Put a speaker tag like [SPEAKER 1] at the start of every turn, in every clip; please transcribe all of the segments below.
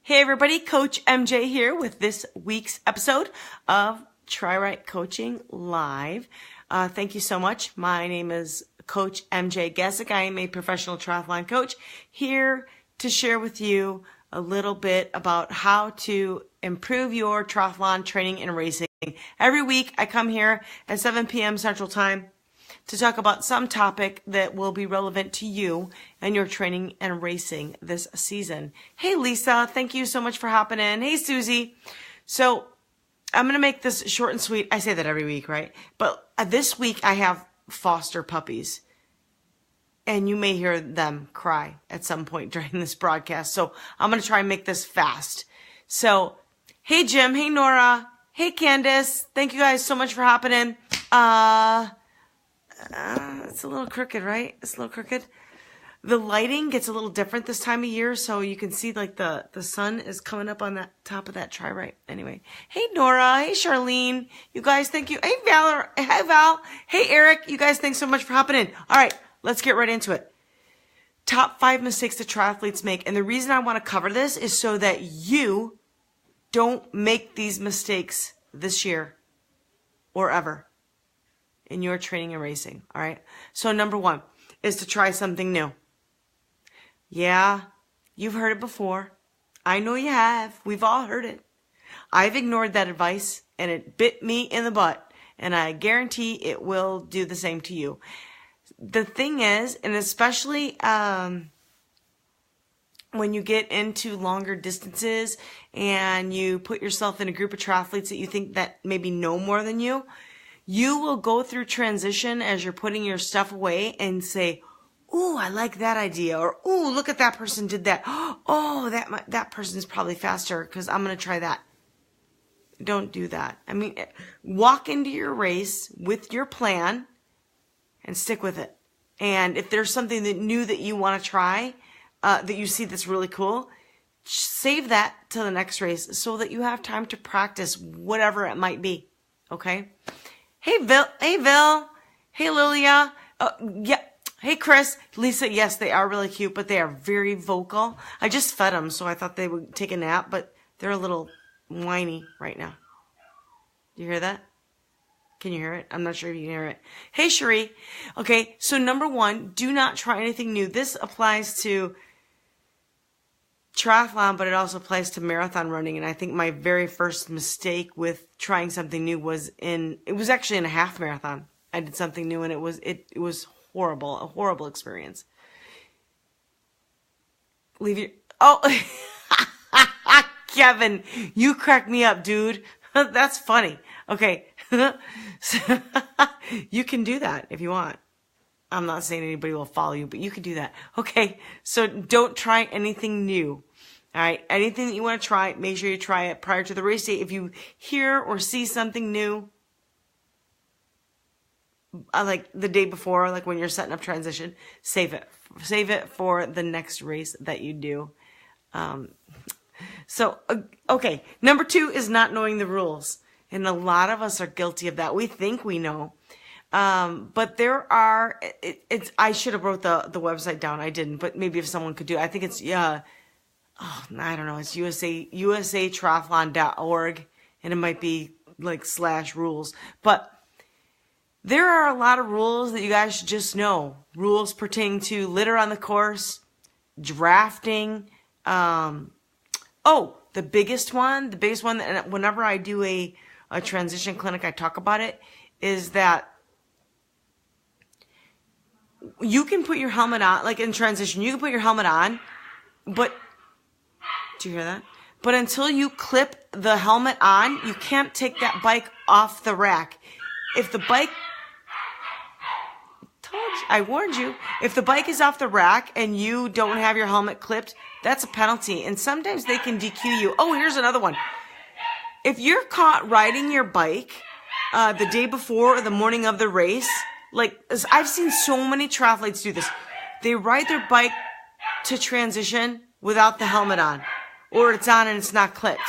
[SPEAKER 1] Hey everybody, Coach MJ here with this week's episode of TriRight Coaching Live. Thank you so much. My name is Coach MJ Gasik. I am a professional triathlon coach here to share with you a little bit about how to improve your triathlon training and racing. Every week I come here at 7 p.m. Central Time to talk about some topic that will be relevant to you and your training and racing this season. Hey Lisa, thank you so much for hopping in. Hey Susie. So I'm going to make this short and sweet. I say that every week, right? But this week I have foster puppies. And you may hear them cry at some point during this broadcast. So I'm going to try and make this fast. So, hey Jim, hey Nora, hey Candace. Thank you guys so much for hopping in. It's a little crooked, right? It's a little crooked. The lighting gets a little different this time of year, so you can see like the sun is coming up on that top of that TriRight. Anyway, hey Nora, hey Charlene, you guys, thank you. Hey Val, hey Eric, you guys, thanks so much for hopping in. All right, let's get right into it. Top 5 mistakes that triathletes make, and the reason I want to cover this is so that you don't make these mistakes this year or ever in your training and racing, all right? So number 1 is to try something new. Yeah, you've heard it before. I know you have. We've all heard it. I've ignored that advice, and it bit me in the butt, and I guarantee it will do the same to you. The thing is, and especially when you get into longer distances and you put yourself in a group of triathletes that you think that maybe know more than you, you will go through transition as you're putting your stuff away and say, "Ooh, I like that idea," or "Ooh, look at that person did that. Oh, that person's probably faster because I'm going to try that." Don't do that. I mean, walk into your race with your plan and stick with it. And if there's something that new that you want to try, that you see that's really cool, save that till the next race so that you have time to practice whatever it might be. Okay? Hey, Vil. Hey, Lilia. Yeah. Hey, Chris. Lisa, yes, they are really cute, but they are very vocal. I just fed them, so I thought they would take a nap, but they're a little whiny right now. Do you hear that? Can you hear it? I'm not sure if you can hear it. Hey, Cherie. Okay, so number 1, do not try anything new. This applies to triathlon, but it also applies to marathon running. And I think my very first mistake with trying something new was actually in a half marathon. I did something new and it was horrible, a horrible experience. Kevin, you crack me up, dude. That's funny. Okay. So, you can do that if you want. I'm not saying anybody will follow you, but you can do that. Okay, so don't try anything new. All right, anything that you want to try, make sure you try it prior to the race day. If you hear or see something new, like the day before, like when you're setting up transition, save it. Save it for the next race that you do. Okay, number 2 is not knowing the rules. And a lot of us are guilty of that. We think we know. But there are, I should have wrote the website down. I didn't, but maybe if someone could do it. I think it's, I don't know. It's USATriathlon.org, and it might be like /rules. But there are a lot of rules that you guys should just know. Rules pertaining to litter on the course, drafting. The biggest one, and whenever I do a transition clinic, I talk about it, is that you can put your helmet on, like in transition, you can put your helmet on, but, do you hear that? But until you clip the helmet on, you can't take that bike off the rack. If the bike, I warned you, if the bike is off the rack and you don't have your helmet clipped, that's a penalty. And sometimes they can DQ you. Oh, here's another one. If you're caught riding your bike the day before or the morning of the race, like I've seen so many triathletes do this. They ride their bike to transition without the helmet on, or it's on and it's not clipped.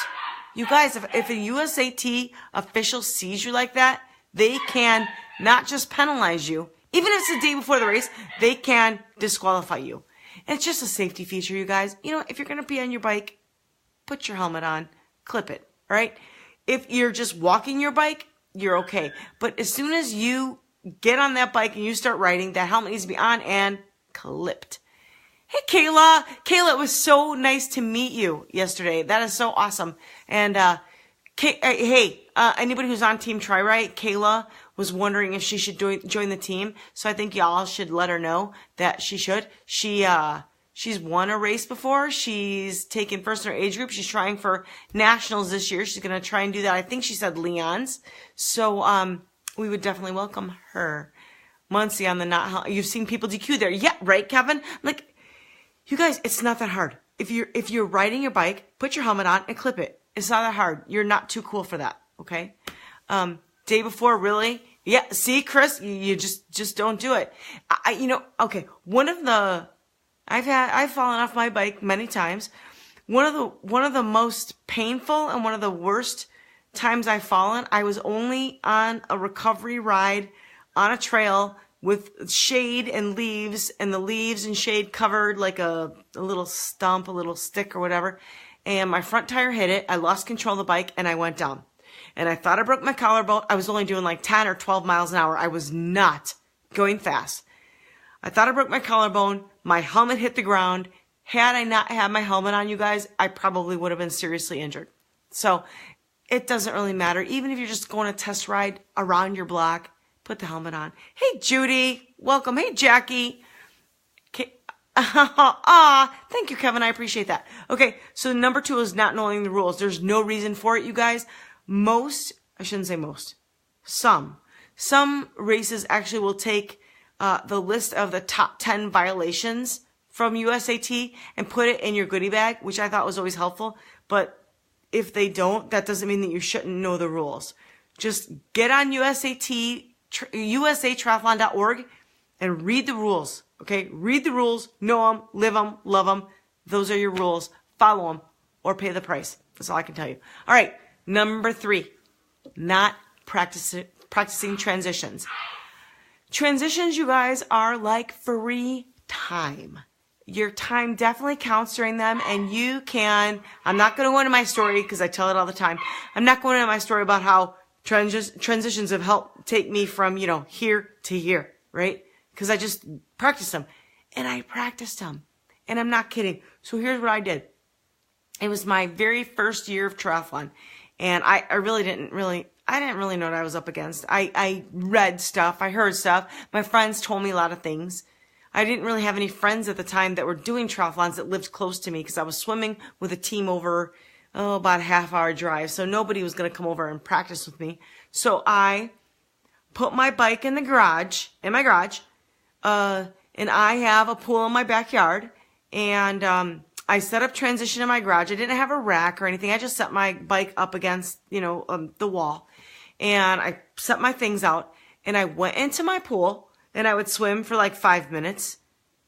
[SPEAKER 1] You guys, if a USAT official sees you like that, they can not just penalize you, even if it's the day before the race, they can disqualify you. And it's just a safety feature, you guys. You know, if you're going to be on your bike, put your helmet on, clip it, all right? If you're just walking your bike, you're okay. But as soon as you get on that bike and you start riding, that helmet needs to be on and clipped. Hey, Kayla. Kayla, it was so nice to meet you yesterday. That is so awesome. And, anybody who's on Team TriRight, Kayla was wondering if she should join the team. So I think y'all should let her know that she should. She's won a race before. She's taken first in her age group. She's trying for nationals this year. She's going to try and do that. I think she said Leon's. So, we would definitely welcome her. Muncie on the you've seen people DQ there. Yeah, right, Kevin? Like, you guys, it's not that hard. If you're riding your bike, put your helmet on and clip it. It's not that hard. You're not too cool for that. Okay. Day before, really? Yeah. See, Chris, you just don't do it. Okay. I've fallen off my bike many times. One of the most painful and one of the worst times I've fallen, I was only on a recovery ride on a trail with shade and leaves, and the leaves and shade covered like a little stump, a little stick or whatever. And my front tire hit it. I lost control of the bike and I went down. And I thought I broke my collarbone. I was only doing like 10 or 12 miles an hour. I was not going fast. I thought I broke my collarbone. My helmet hit the ground. Had I not had my helmet on, you guys, I probably would have been seriously injured. So it doesn't really matter. Even if you're just going to test ride around your block, put the helmet on. Hey, Judy. Welcome. Hey, Jackie. Thank you, Kevin. I appreciate that. Okay, so number 2 is not knowing the rules. There's no reason for it, you guys. Some races actually will take the list of the top 10 violations from USAT and put it in your goodie bag, which I thought was always helpful. But if they don't, that doesn't mean that you shouldn't know the rules. Just get on USATriathlon.org and read the rules. Okay, read the rules, know them, live them, love them. Those are your rules. Follow them or pay the price. That's all I can tell you. All right, number 3, not practicing transitions. Transitions, you guys, are like free time. Your time definitely counts during them, and you can, I'm not going to go into my story because I tell it all the time. I'm not going into my story about how transitions have helped take me from, here to here, right? Because I just practiced them. And I practiced them. And I'm not kidding. So here's what I did. It was my very first year of triathlon. And I didn't really know what I was up against. I read stuff. I heard stuff. My friends told me a lot of things. I didn't really have any friends at the time that were doing triathlons that lived close to me because I was swimming with a team over, about a half-hour drive. So nobody was going to come over and practice with me. So I put my bike in my garage, and I have a pool in my backyard, and I set up transition in my garage. I didn't have a rack or anything. I just set my bike up against, the wall, and I set my things out, and I went into my pool, and I would swim for like 5 minutes,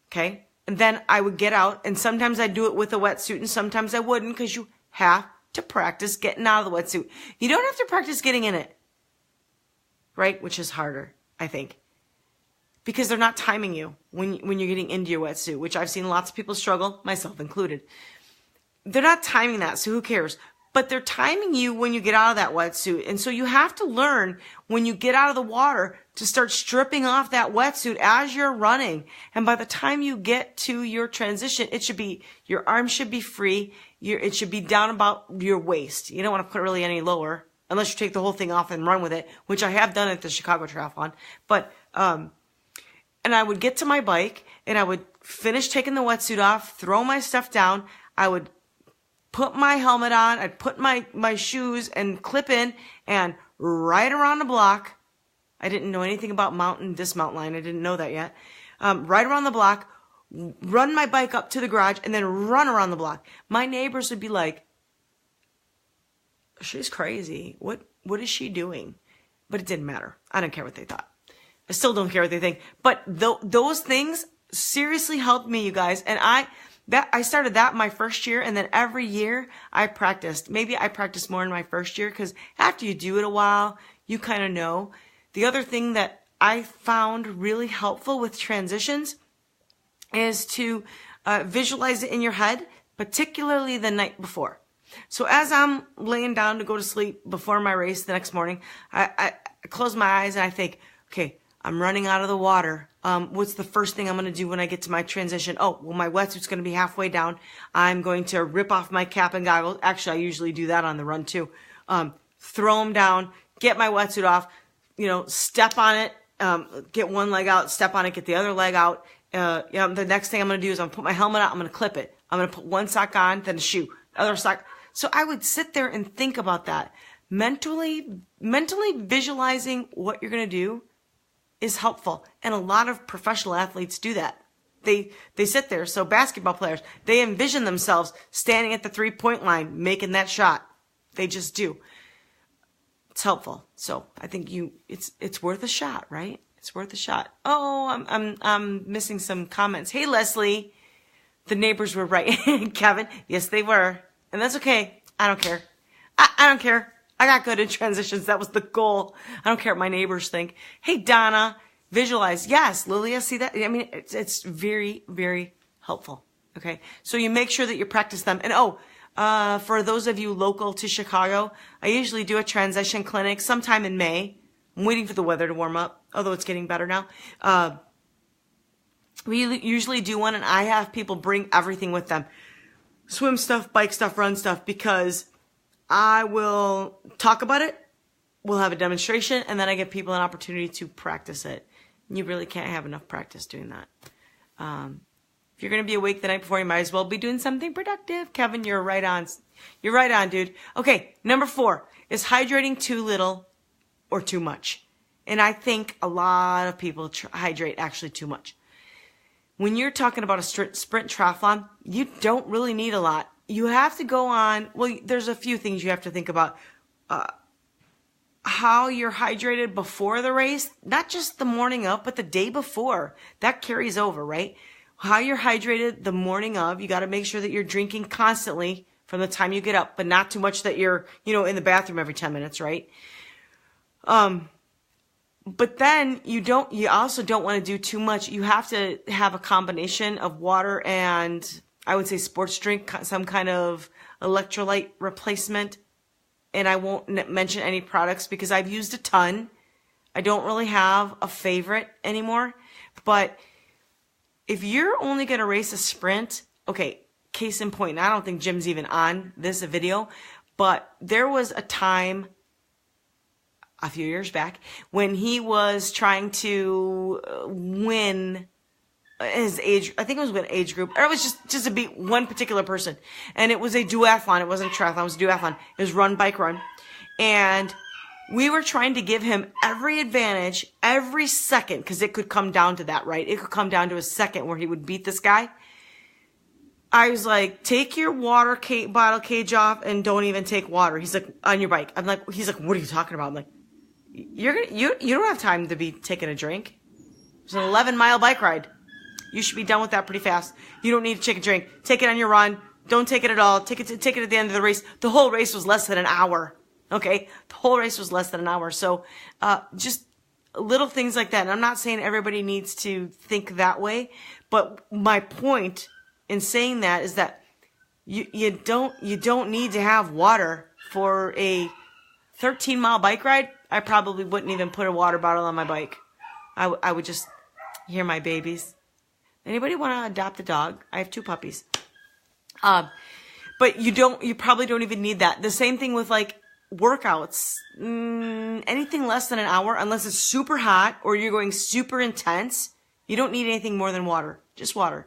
[SPEAKER 1] okay? And then I would get out, and sometimes I'd do it with a wetsuit, and sometimes I wouldn't, because you have to practice getting out of the wetsuit. You don't have to practice getting in it, right? Which is harder, I think. Because they're not timing you when you're getting into your wetsuit, which I've seen lots of people struggle, myself included. They're not timing that, so who cares? But they're timing you when you get out of that wetsuit. And so you have to learn when you get out of the water to start stripping off that wetsuit as you're running. And by the time you get to your transition, your arms should be free. It should be down about your waist. You don't want to put it really any lower unless you take the whole thing off and run with it, which I have done at the Chicago Triathlon. But, and I would get to my bike, and I would finish taking the wetsuit off, throw my stuff down. I would put my helmet on. I'd put my shoes and clip in and ride around the block. I didn't know anything about dismount line. I didn't know that yet. Ride around the block, run my bike up to the garage, and then run around the block. My neighbors would be like, she's crazy. What is she doing? But it didn't matter. I don't care what they thought. I still don't care what they think. But those things seriously helped me, you guys. And I started that my first year, and then every year I practiced. Maybe I practiced more in my first year because after you do it a while, you kind of know. The other thing that I found really helpful with transitions is to visualize it in your head, particularly the night before. So as I'm laying down to go to sleep before my race the next morning, I close my eyes and I think, okay, I'm running out of the water. What's the first thing I'm going to do when I get to my transition? Oh, well, my wetsuit's going to be halfway down. I'm going to rip off my cap and goggles. Actually, I usually do that on the run too. Throw them down, get my wetsuit off, step on it, get one leg out, step on it, get the other leg out. The next thing I'm going to do is I'm going to put my helmet on, I'm going to clip it. I'm going to put one sock on, then a shoe, other sock. So I would sit there and think about that. Mentally visualizing what you're going to do is helpful. And a lot of professional athletes do that. They sit there. So basketball players, they envision themselves standing at the 3-point line, making that shot. They just do. It's helpful. So I think it's worth a shot, right? It's worth a shot. Oh, I'm missing some comments. Hey, Leslie, the neighbors were right. Kevin, yes, they were. And that's okay. I don't care. I don't care. I got good in transitions. That was the goal. I don't care what my neighbors think. Hey, Donna, visualize. Yes, Lilia, see that? I mean, it's very, very helpful. Okay. So you make sure that you practice them. And for those of you local to Chicago, I usually do a transition clinic sometime in May. I'm waiting for the weather to warm up, although it's getting better now. We usually do one, and I have people bring everything with them. Swim stuff, bike stuff, run stuff, because I will talk about it, we'll have a demonstration, and then I give people an opportunity to practice it. You really can't have enough practice doing that. If you're going to be awake the night before, you might as well be doing something productive. Kevin, you're right on. You're right on, dude. Okay, number 4 is hydrating too little or too much. And I think a lot of people hydrate actually too much. When you're talking about a sprint triathlon, you don't really need a lot. You have to go on, well, there's a few things you have to think about. How you're hydrated before the race, not just the morning of, but the day before. That carries over, right? How you're hydrated the morning of, you got to make sure that you're drinking constantly from the time you get up, but not too much that you're, in the bathroom every 10 minutes, right? But then you also don't want to do too much. You have to have a combination of water and, I would say, sports drink, some kind of electrolyte replacement. And I won't mention any products because I've used a ton. I don't really have a favorite anymore. But if you're only going to race a sprint, okay, case in point, and I don't think Jim's even on this video, but there was a time a few years back when he was trying to win his age, I think it was with age group, or it was just to beat one particular person. And it was a duathlon. It wasn't a triathlon. It was a duathlon. It was run, bike, run. And we were trying to give him every advantage, every second, because it could come down to that, right? It could come down to a second where he would beat this guy. I was like, take your water bottle cage off and don't even take water. He's like, on your bike. He's like, what are you talking about? I'm like, you don't have time to be taking a drink. It's an 11-mile bike ride. You should be done with that pretty fast. You don't need to take a drink. Take it on your run. Don't take it at all. Take it at the end of the race. The whole race was less than an hour. Okay? The whole race was less than an hour. So, just little things like that. And I'm not saying everybody needs to think that way, but my point in saying that is that you don't need to have water for a 13-mile bike ride. I probably wouldn't even put a water bottle on my bike. I would just hear my babies. Anybody want to adopt a dog? I have 2 puppies. But you probably don't even need that. The same thing with like workouts. Anything less than an hour, unless it's super hot or you're going super intense, you don't need anything more than water. Just water.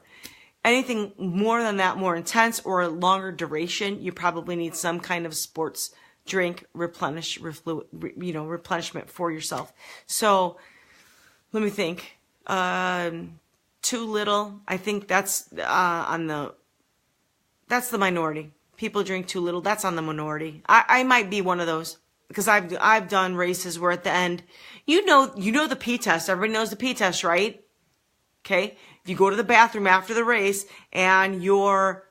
[SPEAKER 1] Anything more than that, more intense or a longer duration, you probably need some kind of sports drink, replenishment for yourself. So let me think. Too little. I think that's the minority. People drink too little. That's on the minority. I might be one of those because I've done races where at the end, you know the P test. Everybody knows the P test, right? Okay. If you go to the bathroom after the race and your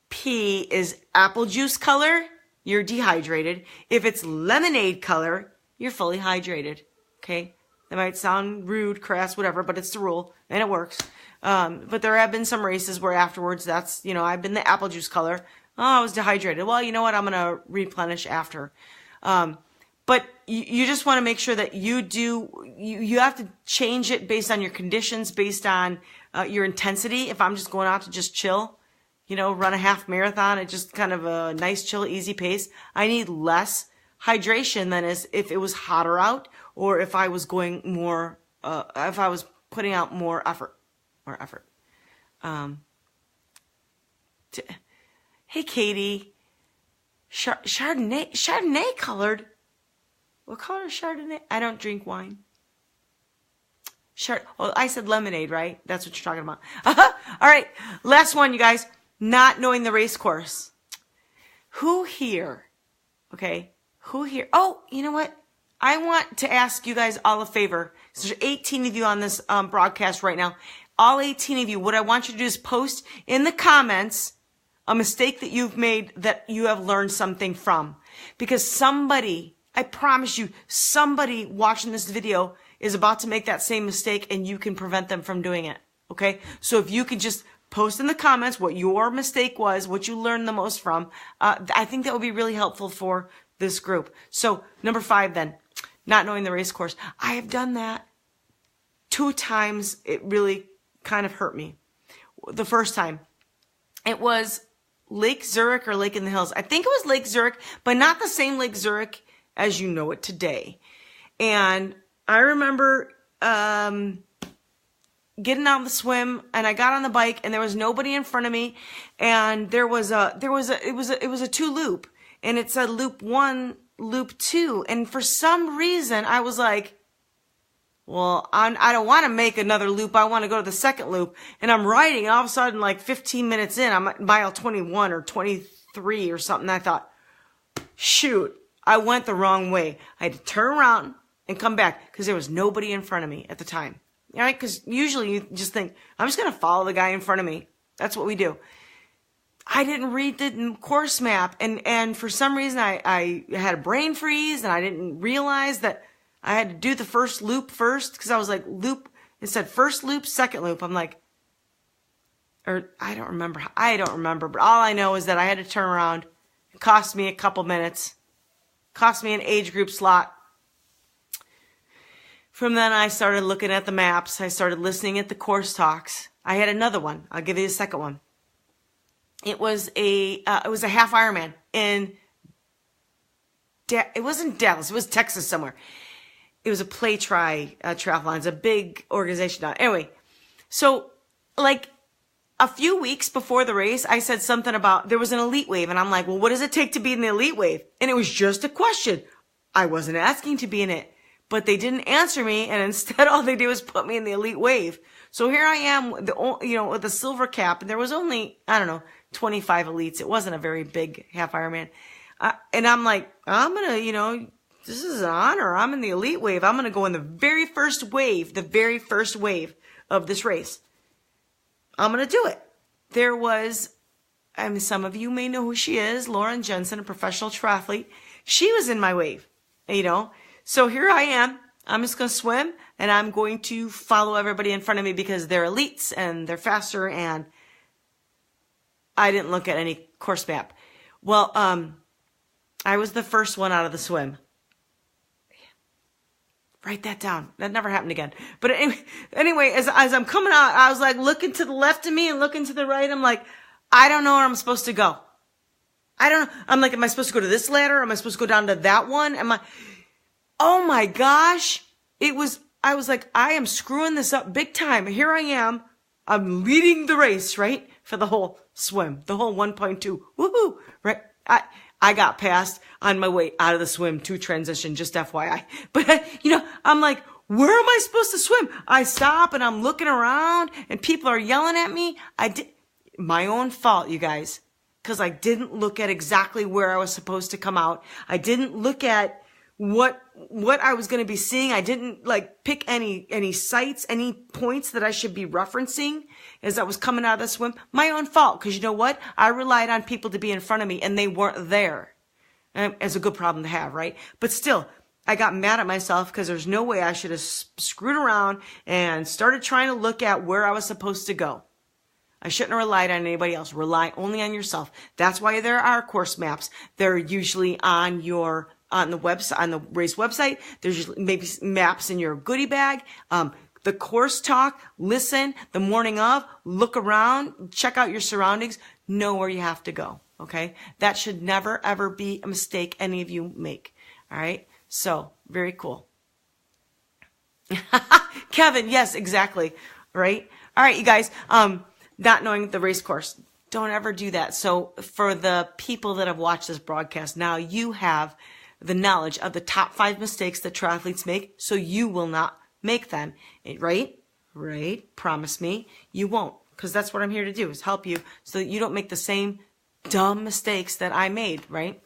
[SPEAKER 1] pee is apple juice color, you're dehydrated. If it's lemonade color, you're fully hydrated. Okay. That might sound rude, crass, whatever, but it's the rule, and it works. But there have been some races where afterwards, I've been the apple juice color. Oh, I was dehydrated. Well, you know what? I'm going to replenish after. But you just want to make sure that you have to change it based on your conditions, based on your intensity. If I'm just going out to just chill, run a half marathon at just kind of a nice, chill, easy pace, I need less hydration than as if it was hotter out, or if I was going more, if I was putting out more effort. Hey, Katie, Chardonnay colored. What color is Chardonnay? I don't drink wine. I said lemonade, right? That's what you're talking about. All right, last one, you guys. Not knowing the race course. Who here? Oh, you know what? I want to ask you guys all a favor. There's 18 of you on this broadcast right now. All 18 of you, what I want you to do is post in the comments a mistake that you've made that you have learned something from. Because somebody, I promise you, somebody watching this video is about to make that same mistake, and you can prevent them from doing it. Okay? So if you can just post in the comments what your mistake was, what you learned the most from, I think that would be really helpful for this group. So number 5 then, not knowing the race course. I have done that 2 times. It really kind of hurt me. The first time, it was Lake Zurich or Lake in the Hills. I think it was Lake Zurich, but not the same Lake Zurich as you know it today. And I remember getting out of the swim, and I got on the bike, and there was nobody in front of me, and it was a 2-loop, and it said loop 1, loop 2, and for some reason I was like, well, I don't want to make another loop. I want to go to the second loop, and I'm riding, and all of a sudden, like 15 minutes in, I'm at mile 21 or 23 or something. I thought, shoot, I went the wrong way. I had to turn around and come back because there was nobody in front of me at the time. All right, because usually you just think, I'm just going to follow the guy in front of me. That's what we do. I didn't read the course map, and for some reason I had a brain freeze, and I didn't realize that I had to do the first loop first, because I was like, it said first loop, second loop. I'm like, I don't remember, but all I know is that I had to turn around. It cost me a couple minutes, cost me an age group slot. From then, I started looking at the maps. I started listening at the course talks. I had another one. I'll give you a second one. It was a half Ironman it wasn't Dallas. It was Texas somewhere. It was a Triathlon. It's a big organization now. Anyway, so like a few weeks before the race, I said something about there was an elite wave, and I'm like, well, what does it take to be in the elite wave? And it was just a question. I wasn't asking to be in it. But they didn't answer me, and instead all they did was put me in the elite wave. So here I am, with the silver cap, and there was only, 25 elites. It wasn't a very big half Ironman. And I'm like, I'm going to, this is an honor. I'm in the elite wave. I'm going to go in the very first wave of this race. I'm going to do it. There was, some of you may know who she is, Lauren Jensen, a professional triathlete. She was in my wave, So here I am. I'm just going to swim, and I'm going to follow everybody in front of me because they're elites and they're faster, and I didn't look at any course map. Well, I was the first one out of the swim. Write that down. That never happened again. But anyway, as I'm coming out, I was like looking to the left of me and looking to the right. I'm like, I don't know where I'm supposed to go. I don't know. I'm like, am I supposed to go to this ladder? Am I supposed to go down to that one? Oh my gosh. I was like, I am screwing this up big time. Here I am. I'm leading the race, right? For the whole swim, the whole 1.2. Woohoo. Right. I got passed on my way out of the swim to transition, just FYI. But, I'm like, where am I supposed to swim? I stop and I'm looking around and people are yelling at me. My own fault, you guys, because I didn't look at exactly where I was supposed to come out. I didn't look at what I was going to be seeing. I didn't pick any sites, any points that I should be referencing as I was coming out of the swim. My own fault, because you know what? I relied on people to be in front of me, and they weren't there. And it's a good problem to have, right? But still, I got mad at myself because there's no way I should have screwed around and started trying to look at where I was supposed to go. I shouldn't have relied on anybody else. Rely only on yourself. That's why there are course maps. They're usually on the website, on the race website. There's usually maybe maps in your goodie bag. The course talk, listen the morning of, look around, check out your surroundings, know where you have to go. Okay. That should never ever be a mistake any of you make. All right. So very cool. Kevin. Yes, exactly. Right. All right, you guys. Not knowing the race course, don't ever do that. So for the people that have watched this broadcast, now you have the knowledge of the top 5 mistakes that triathletes make, so you will not make them. Right? Right? Promise me you won't, because that's what I'm here to do, is help you so that you don't make the same dumb mistakes that I made, right?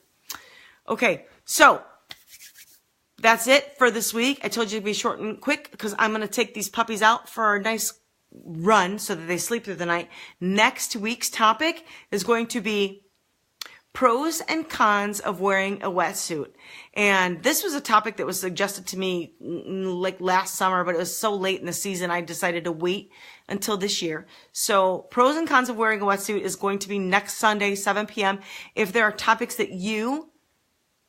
[SPEAKER 1] Okay, so that's it for this week. I told you to be short and quick because I'm going to take these puppies out for a nice run so that they sleep through the night. Next week's topic is going to be pros and cons of wearing a wetsuit. And this was a topic that was suggested to me like last summer, but it was so late in the season I decided to wait until this year. So pros and cons of wearing a wetsuit is going to be next Sunday, 7 p.m. If there are topics that you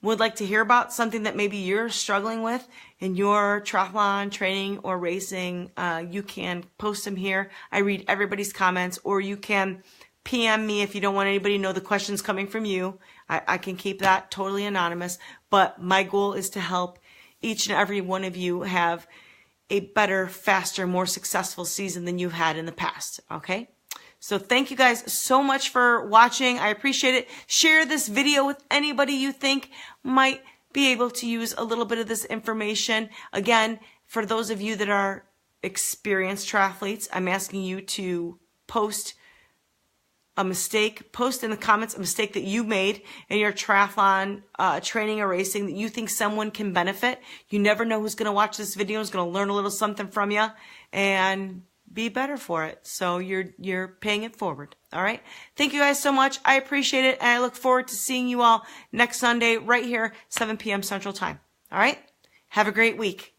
[SPEAKER 1] would like to hear about, something that maybe you're struggling with in your triathlon training or racing, you can post them here. I read everybody's comments, or you can PM me if you don't want anybody to know the questions coming from you. I can keep that totally anonymous, but my goal is to help each and every one of you have a better, faster, more successful season than you've had in the past. Okay? So thank you guys so much for watching. I appreciate it. Share this video with anybody you think might be able to use a little bit of this information. Again, for those of you that are experienced triathletes, I'm asking you to post in the comments a mistake that you made in your triathlon training or racing that you think someone can benefit. You never know who's going to watch this video, is going to learn a little something from you and be better for it. So you're paying it forward. All right. Thank you guys so much. I appreciate it. And I look forward to seeing you all next Sunday right here, 7 p.m. Central Time. All right. Have a great week.